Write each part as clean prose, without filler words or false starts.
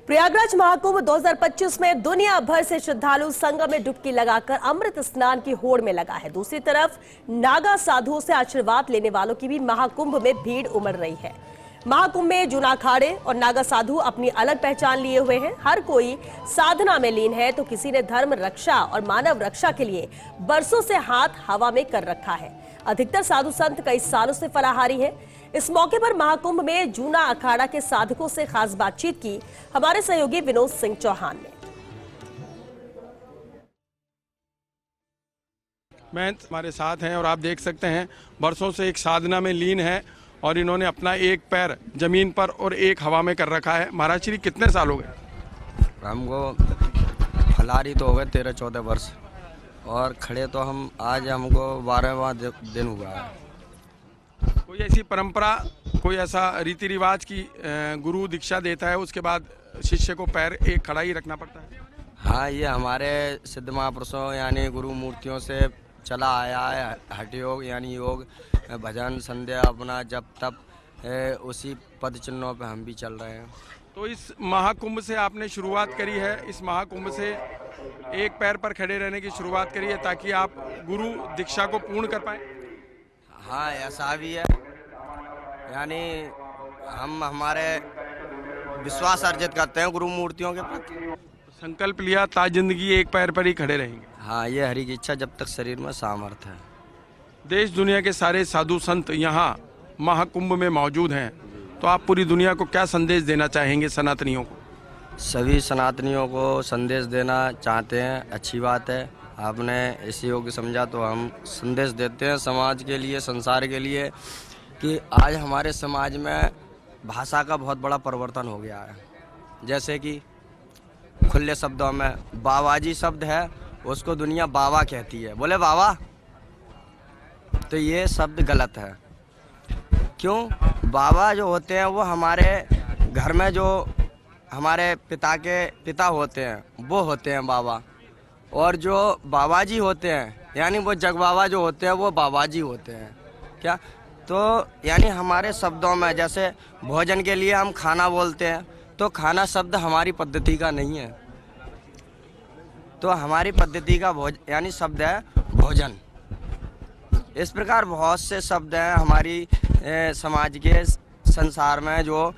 प्रयागराज महाकुंभ 2025 में दुनिया भर से श्रद्धालु संगम में डुबकी लगाकर अमृत स्नान की होड़ में लगा है। दूसरी तरफ नागा साधुओं से आशीर्वाद लेने वालों की भी महाकुंभ में भीड़ उमड़ रही है। महाकुंभ में जूना अखाड़े और नागा साधु अपनी अलग पहचान लिए हुए हैं। हर कोई साधना में लीन है तो किसी ने धर्म रक्षा और मानव रक्षा के लिए बरसों से हाथ हवा में कर रखा है। अधिकतर साधु संत कई सालों से फलाहारी हैं। इस मौके पर महाकुंभ में जूना अखाड़ा के साधकों से खास बातचीत की हमारे सहयोगी विनोद सिंह चौहान ने। महंत हमारे साथ हैं और आप देख सकते हैं बरसों से एक साधना में लीन है और इन्होंने अपना एक पैर जमीन पर और एक हवा में कर रखा है। महाराज श्री कितने साल हो गए? हमको फलाहारी तो हो गए 13-14 वर्ष और खड़े तो हम आज हमको 12वां दिन हुआ है। कोई ऐसी परंपरा, कोई ऐसा रीति रिवाज की गुरु दीक्षा देता है उसके बाद शिष्य को पैर एक खड़ा ही रखना पड़ता है? हाँ, ये हमारे सिद्ध महापुरुषों यानी गुरु मूर्तियों से चला आया है। हठ योग यानी योग, भजन, संध्या, अपना जप तप, उसी पद चिन्हों पे हम भी चल रहे हैं। तो इस महाकुंभ से आपने शुरुआत करी है, इस महाकुंभ से एक पैर पर खड़े रहने की शुरुआत करी है ताकि आप गुरु दीक्षा को पूर्ण कर पाए। हाँ, ऐसा भी है, यानी हम हमारे विश्वास अर्जित करते हैं गुरु मूर्तियों के प्रति। संकल्प लिया ता जिंदगी एक पैर पर ही खड़े रहेंगे। हाँ, ये हरि की इच्छा जब तक शरीर में सामर्थ्य है। देश दुनिया के सारे साधु संत यहाँ महाकुंभ में मौजूद हैं, तो आप पूरी दुनिया को क्या संदेश देना चाहेंगे सनातनियों को? सभी सनातनियों को संदेश देना चाहते हैं, अच्छी बात है। आपने इस योग्य समझा तो हम संदेश देते हैं समाज के लिए, संसार के लिए, कि आज हमारे समाज में भाषा का बहुत बड़ा परिवर्तन हो गया है। जैसे कि खुले शब्दों में बाबाजी शब्द है, उसको दुनिया बाबा कहती है, बोले बाबा, तो ये शब्द गलत है। क्यों? बाबा जो होते हैं वो हमारे घर में जो हमारे पिता के पिता होते हैं वो होते हैं बाबा, और जो बाबाजी होते हैं यानी वो जग बाबा जो होते हैं वो बाबाजी होते हैं। क्या? तो यानी हमारे शब्दों में जैसे भोजन के लिए हम खाना बोलते हैं, तो खाना शब्द हमारी पद्धति का नहीं है, तो हमारी पद्धति का यानी शब्द है भोजन। इस प्रकार बहुत से शब्द हैं हमारी समाज के संसार में, जो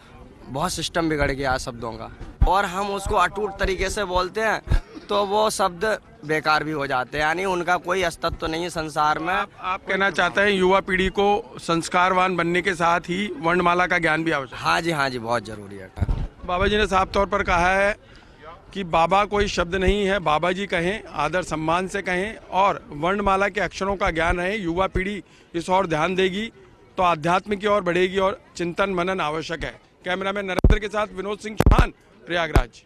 बहुत सिस्टम बिगड़ गया शब्दों का, और हम उसको अटूट तरीके से बोलते हैं तो वो शब्द बेकार भी हो जाते हैं, यानी उनका कोई अस्तित्व तो नहीं है संसार में। आप कहना चाहते हैं युवा पीढ़ी को संस्कारवान बनने के साथ ही वर्णमाला का ज्ञान भी आवश्यक? हाँ जी, हाँ जी, बहुत जरूरी है। बाबा जी ने साफ तौर पर कहा है कि बाबा कोई शब्द नहीं है, बाबा जी कहें, आदर सम्मान से कहें और वर्णमाला के अक्षरों का ज्ञान रहे। युवा पीढ़ी इस ओर ध्यान देगी तो आध्यात्म की ओर बढ़ेगी और चिंतन मनन आवश्यक है। कैमरामैन नरेंद्र के साथ विनोद सिंह चौहान, प्रयागराज।